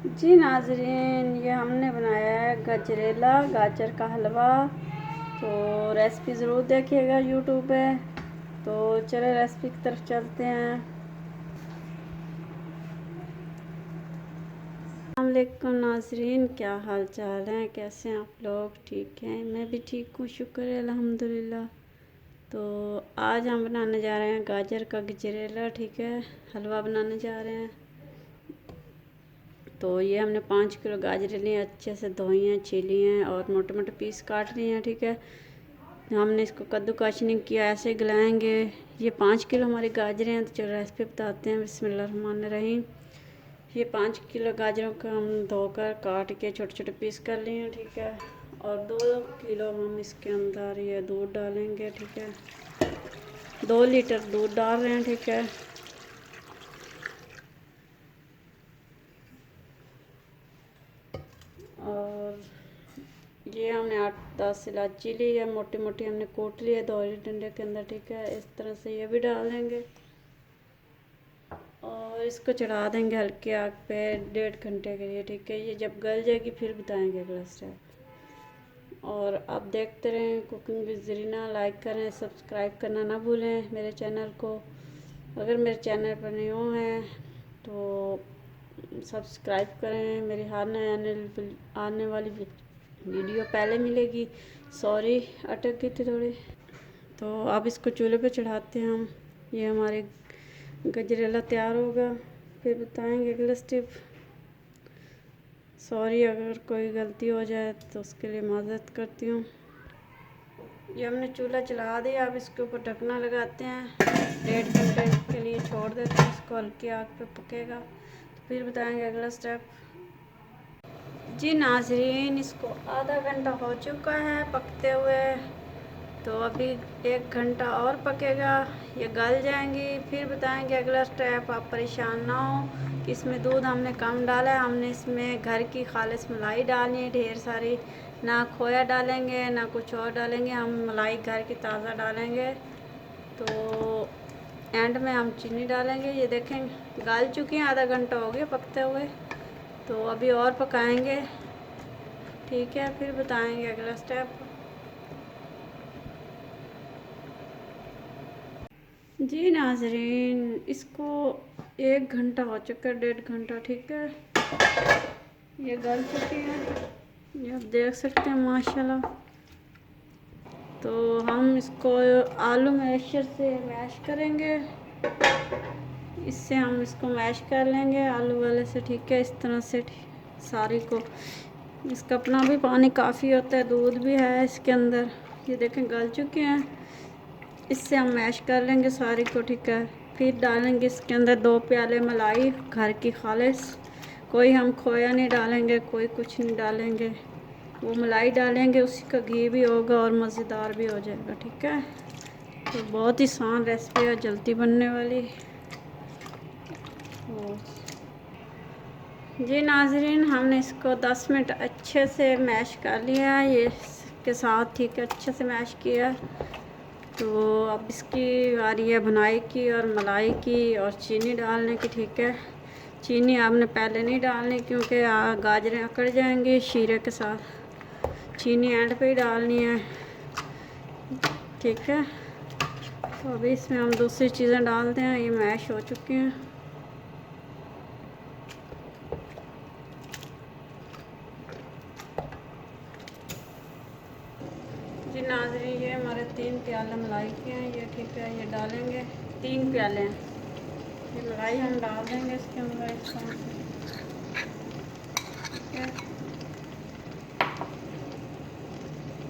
जी नाज़रीन, ये हमने बनाया है गजरेला गाजर का हलवा। तो रेसिपी ज़रूर देखिएगा यूट्यूब पे। तो चले रेसिपी की तरफ चलते हैं। अस्सलामुअलैकुम नाज़रीन, क्या हाल चाल है, कैसे हैं आप लोग? ठीक हैं, मैं भी ठीक हूँ, शुक्र है अल्हम्दुलिल्लाह। तो आज हम बनाने जा रहे हैं गाजर का गजरेला, ठीक है, हलवा बनाने जा रहे हैं। तो ये हमने 5 किलो गाजरें ली हैं, अच्छे से धोई हैं, छीली हैं और मोटे मोटे पीस काट लिए हैं, ठीक है। हमने इसको कद्दूकस नहीं किया, ऐसे गलाएंगे। ये 5 किलो हमारी गाजरें हैं। तो चलो रेसिपी बताते हैं। बिस्मिल्लाहिर्रहमानिर्रहीम। ये 5 किलो गाजरों को हम धोकर काट के छोटे छोटे पीस कर लिए हैं, ठीक है। और 2 किलो हम इसके अंदर ये दूध डालेंगे, ठीक है। 2 लीटर दूध डाल रहे हैं, ठीक है। और ये हमने 8-10 इलायची ली है, मोटी मोटी हमने कूट ली है दोहरी डंडे के अंदर, ठीक है। इस तरह से ये भी डाल देंगे और इसको चढ़ा देंगे हल्के आग पे 1.5 घंटे के लिए, ठीक है। ये जब गल जाएगी फिर बताएंगे अगला स्टेप। और आप देखते रहें कुकिंग विद ज़रीना। लाइक करें, सब्सक्राइब करना ना भूलें मेरे चैनल को। अगर मेरे चैनल पर न्यू हैं तो सब्सक्राइब करें। मेरी आने वाली वीडियो पहले मिलेगी। सॉरी अटक गई थी थोड़ी। तो अब इसको चूल्हे पे चढ़ाते हैं हम। ये हमारे गजरेला तैयार होगा, फिर बताएंगे अगला स्टेप। सॉरी अगर कोई गलती हो जाए तो उसके लिए माज़रत करती हूँ। ये हमने चूल्हा चला दिया, अब इसके ऊपर ढकना लगाते हैं। 1.5 घंटे के लिए छोड़ देते हैं इसको, हल्की आग पे पकेगा तो फिर बताएंगे अगला स्टेप। जी नाज़रीन, इसको आधा घंटा हो चुका है पकते हुए। तो अभी 1 घंटा और पकेगा, ये गल जाएंगी, फिर बताएंगे अगला स्टेप। आप परेशान ना हो कि इसमें दूध हमने कम डाला है। हमने इसमें घर की खालिस मलाई डालनी है ढेर सारी, ना खोया डालेंगे ना कुछ और डालेंगे। हम मलाई घर की ताज़ा डालेंगे। तो एंड में हम चीनी डालेंगे। ये देखें गल चुकी हैं, आधा घंटा हो गया पकते हुए। तो अभी और पकाएंगे, ठीक है, फिर बताएंगे अगला स्टेप। जी नाज़रीन, इसको 1 घंटा हो चुका है, 1.5 घंटा, ठीक है। ये गल चुकी है, ये आप देख सकते हैं माशाल्लाह। तो हम इसको आलू मैशर से मैश करेंगे। इससे हम इसको मैश कर लेंगे आलू वाले से, ठीक है। इस तरह से सारी को, इसका अपना भी पानी काफ़ी होता है, दूध भी है इसके अंदर। ये देखें गल चुके हैं। इससे हम मैश कर लेंगे सारी को, ठीक है। फिर डालेंगे इसके अंदर 2 प्याले मलाई घर की खालिस। कोई हम खोया नहीं डालेंगे, कोई कुछ नहीं डालेंगे। वो मलाई डालेंगे, उसी का घी भी होगा और मज़ेदार भी हो जाएगा, ठीक है। तो बहुत ही आसान रेसिपी है, जल्दी बनने वाली। तो जी नाज़रीन, हमने इसको 10 मिनट अच्छे से मैश कर लिया है, ये के साथ, ठीक है, अच्छे से मैश किया। तो अब इसकी बारी है भुनाई की और मलाई की और चीनी डालने की, ठीक है। चीनी आपने पहले नहीं डालनी क्योंकि गाजरें अकड़ जाएंगी शीरे के साथ। चीनी एंड पे ही डालनी है, ठीक है। तो अभी इसमें हम दूसरी चीज़ें डालते हैं। ये मैश हो चुकी हैं। जी नाज़रीन, ये हमारे 3 प्याले मलाई के हैं, ये ठीक है। ये डालेंगे, 3 प्याले हैं। ये मलाई हम डाल देंगे इसके अंदर इस तरह से, ठीक है।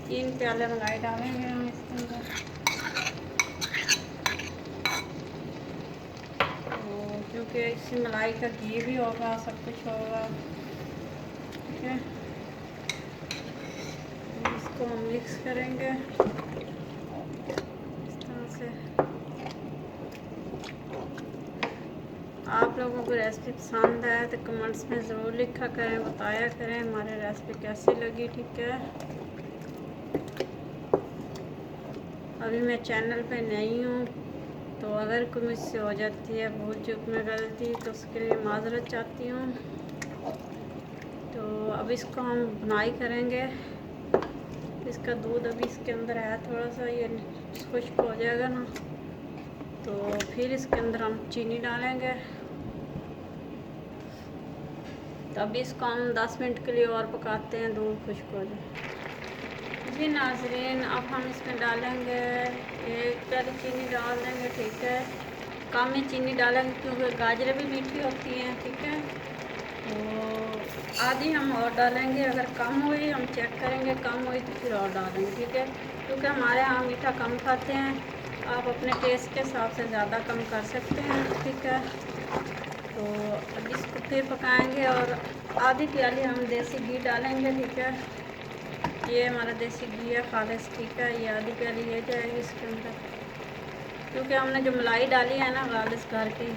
3 प्याले मलाई डालेंगे हम इसके अंदर। तो क्योंकि इससे मलाई का घी भी होगा, सब कुछ होगा, ठीक है। इसको हम मिक्स करेंगे इस तरह से। आप लोगों को रेसिपी पसंद है तो कमेंट्स में ज़रूर लिखा करें, बताया करें हमारी रेसिपी कैसी लगी, ठीक है। अभी मैं चैनल पे नई हूँ, तो अगर कोई मुझसे हो जाती है भूल चूक में गलती तो उसके लिए माज़रत चाहती हूँ। तो अब इसको हम बुनाई करेंगे। इसका दूध अभी इसके अंदर है थोड़ा सा, ये खुश्क हो जाएगा ना तो फिर इसके अंदर हम चीनी डालेंगे। तो अभी इसको हम 10 मिनट के लिए और पकाते हैं, दूध खुश्क हो जाए। जी नाज़रीन, अब हम इसमें डालेंगे 1 प्याली चीनी डाल देंगे, ठीक है। कम ही चीनी डालेंगे क्योंकि गाजरें भी मीठी होती हैं, ठीक है। तो आधी हम और डालेंगे, अगर कम हुई हम चेक करेंगे, कम हुई तो फिर और डालेंगे, ठीक है। क्योंकि हमारे यहाँ मीठा कम खाते हैं, आप अपने टेस्ट के हिसाब से ज़्यादा कम कर सकते हैं, ठीक है। तो अब इसको फिर पकाएंगे और आधी प्याली हम देसी घी डालेंगे, ठीक है। ये हमारा देसी घी है खालिस, ठीक है। ये आधी प्याली ले जाएगी इसके अंदर, क्योंकि हमने जो मलाई डाली है ना खालिस घर की,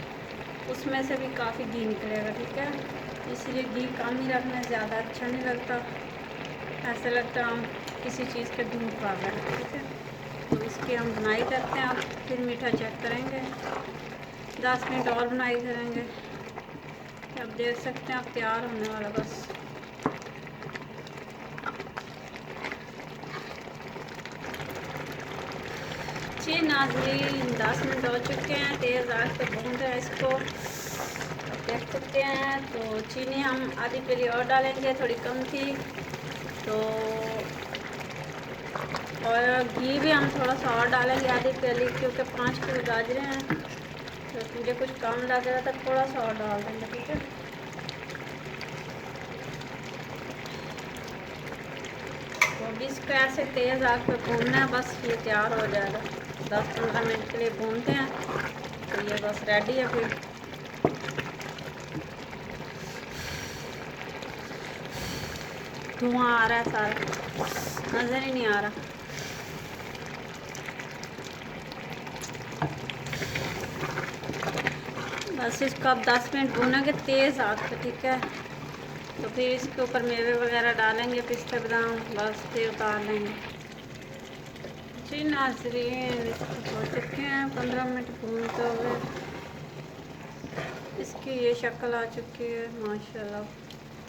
उसमें से भी काफ़ी घी निकलेगा, ठीक है। इसलिए घी कम ही रखना, ज़्यादा अच्छा नहीं लगता, ऐसा लगता है हम किसी चीज़ के दूध पा रहे हैं, ठीक है। तो इसकी हम बुनाई करते हैं, अब फिर मीठा चेक करेंगे, 10 मिनट और बुनाई करेंगे। अब देख सकते हैं अब तैयार होने वाला बस। जी नाज़रीन, 10 मिनट हो चुके हैं, तेज़ आंच पे भून रहे हैं इसको, देख सकते हैं। तो चीनी हम आधी प्याली और डालेंगे, थोड़ी कम थी तो, और घी भी हम थोड़ा सा और डालेंगे आधी प्याली, क्योंकि 5 किलो गाजरें हैं तो मुझे कुछ कम लग रहा था, थोड़ा सा और डाल देंगे, ठीक है। तो अभी इसको ऐसे तेज़ आग पे भूनना है, बस ये तैयार हो जाएगा। 10-15 मिनट के लिए भूनते हैं तो ये बस रेडी है। फिर धुआं आ रहा है सारा, नज़र ही नहीं आ रहा। बस इसको अब 10 मिनट भूनेंगे तेज़ आग पे, ठीक है। तो फिर इसके ऊपर मेवे वगैरह डालेंगे, पिस्ता बादाम, बस फिर उतार लेंगे। जी नाज़रीन, इसको हो चुके हैं 15 मिनट भूनते हुए, इसकी ये शक्ल आ चुकी है माशाल्लाह,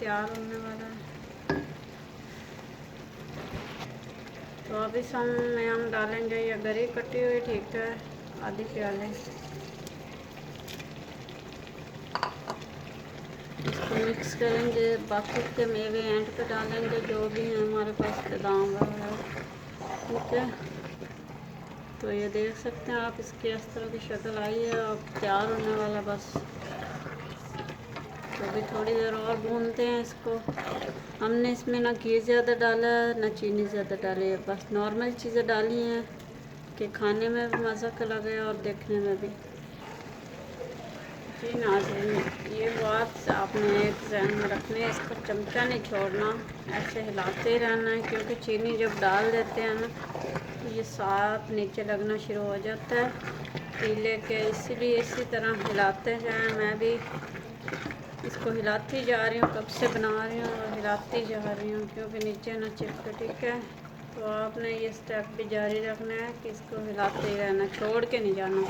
तैयार होने वाला है। तो अब इस हम डालेंगे ये गरी कटी हुई, ठीक है, आधी प्याले। इसको मिक्स करेंगे, बाकी के मेवे एंड पे डालेंगे जो भी हैं हमारे पास, बादाम वगैरह, ठीक है। तो ये देख सकते हैं आप, इसकी इस तरह की शक्ल आई है, अब तैयार होने वाला बस। तो अभी थोड़ी देर और भूनते हैं इसको। हमने इसमें ना घी ज़्यादा डाला है ना चीनी ज़्यादा डाली है, बस नॉर्मल चीज़ें डाली हैं कि खाने में भी मज़ा का लगे और देखने में भी। जी नाज़रीन, ये बात आपने एक ध्यान में रखनी है, इसको चमचा नहीं छोड़ना, ऐसे हिलाते ही रहना है, क्योंकि चीनी जब डाल देते हैं ना तो ये साफ नीचे लगना शुरू हो जाता है पीले के, इसीलिए इसी तरह हिलाते जाएं। मैं भी इसको हिलाती जा रही हूँ, कब से बना रही हूँ और हिलाती जा रही हूँ, क्योंकि नीचे ना चिपके, ठीक है। तो आपने ये स्टेप भी जारी रखना है कि इसको हिलाते ही रहना, छोड़ के नहीं जाना,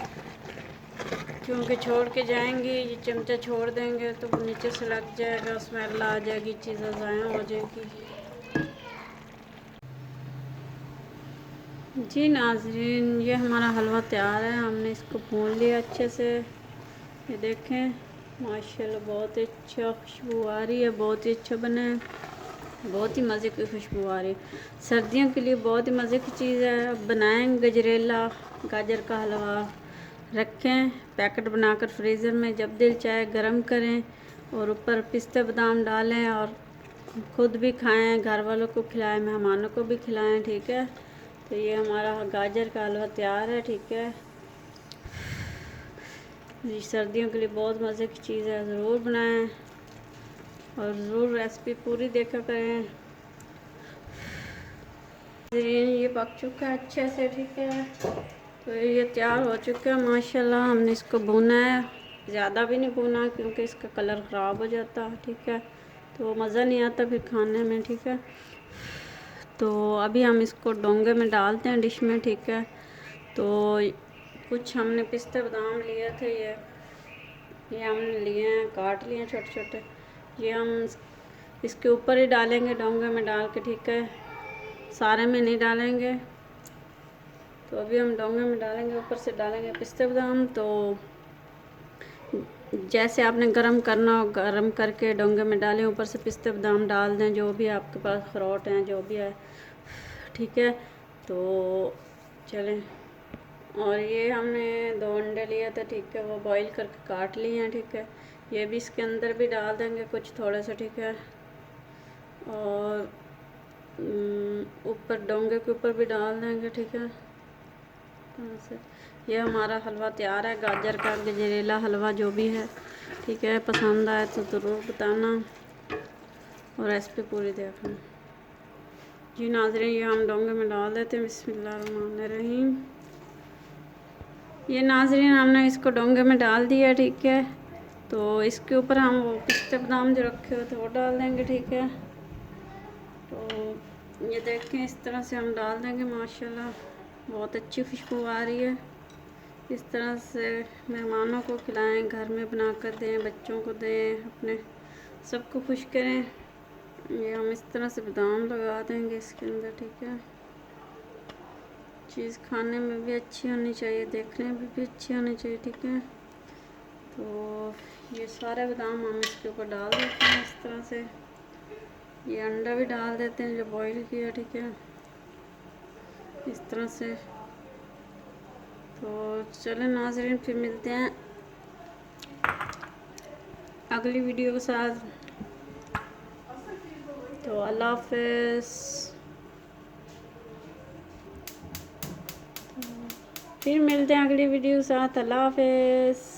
क्योंकि छोड़ के जाएंगे, ये चमचा छोड़ देंगे तो नीचे से लग जाएगा, स्मेल आ जाएगी, चीज़ें ज़ाया हो जाएगी। जी नाज़रीन, ये हमारा हलवा तैयार है, हमने इसको भून लिया अच्छे से। ये देखें माशाल्लाह, बहुत अच्छा खुशबू आ रही है, बहुत ही अच्छा बना है, बहुत ही मज़े की खुशबू आ रही है। सर्दियों के लिए बहुत ही मज़े की चीज़ है। बनाएं गजरेला गाजर का हलवा, रखें पैकेट बनाकर फ्रीज़र में, जब दिल चाहे गरम करें और ऊपर पिस्ता बादाम डालें और खुद भी खाएं, घर वालों को खिलाएं, मेहमानों को भी खिलाएं, ठीक है। तो ये हमारा गाजर का हलवा तैयार है, ठीक है। ये सर्दियों के लिए बहुत मज़े की चीज़ है, ज़रूर बनाएं और ज़रूर रेसिपी पूरी देखा करें। ये पक चुका है अच्छे से, ठीक है। तो ये तैयार हो चुका है माशाल्लाह। हमने इसको भुना है, ज़्यादा भी नहीं भुना क्योंकि इसका कलर ख़राब हो जाता है, ठीक है, तो मज़ा नहीं आता फिर खाने में, ठीक है। तो अभी हम इसको डोंगे में डालते हैं, डिश में, ठीक है। तो कुछ हमने पिस्ते बादाम लिए थे, ये हमने लिए हैं, काट लिए छोटे छोटे। ये हम इसके ऊपर ही डालेंगे डोंगे में डाल के, ठीक है, सारे में नहीं डालेंगे। तो अभी हम डोंगे में डालेंगे, ऊपर से डालेंगे पिस्ते बादाम। तो जैसे आपने गरम करना हो, गरम करके डोंगे में डालें, ऊपर से पिस्ते बादाम डाल दें, जो भी आपके पास अखरोट हैं, जो भी है, ठीक है। तो चलें, और ये हमने 2 अंडे लिए थे, ठीक है, वो बॉईल करके काट लिए हैं, ठीक है। ये भी इसके अंदर भी डाल देंगे कुछ थोड़े से, ठीक है। और ऊपर डोंगे के ऊपर भी डाल देंगे, ठीक है। से ये हमारा हलवा तैयार है, गाजर का गजरेला हलवा जो भी है, ठीक है। पसंद आए तो ज़रूर बताना और रेसिपी पूरी देखना जी नाज़रीन। ये हम डोंगे में डाल देते हैं, बिस्मिल्लाहिर्रहमानिर्रहीम। ये नाज़रीन हमने इसको डोंगे में डाल दिया, ठीक है। तो इसके ऊपर हम वो पिस्ते बादाम जो रखे हुए थे वो डाल देंगे, ठीक है। तो ये देखें, इस तरह से हम डाल देंगे। माशाल्लाह बहुत अच्छी खुशबू आ रही है। इस तरह से मेहमानों को खिलाएं, घर में बना कर दें, बच्चों को दें, अपने सबको खुश करें। ये हम इस तरह से बादाम लगा देंगे इसके अंदर, ठीक है। चीज़ खाने में भी अच्छी होनी चाहिए, देखने में भी अच्छी होनी चाहिए, ठीक है। तो ये सारे बादाम हम इसके ऊपर डाल देते हैं इस तरह से। ये अंडा भी डाल देते हैं जो बॉईल किया, ठीक है, इस तरह से। तो चलें नाज़रीन, फिर मिलते हैं अगली वीडियो के साथ। तो अल्लाह हाफ़िज़। फिर मिलते हैं अगली वीडियो के साथ। अल्लाह हाफ़िज़।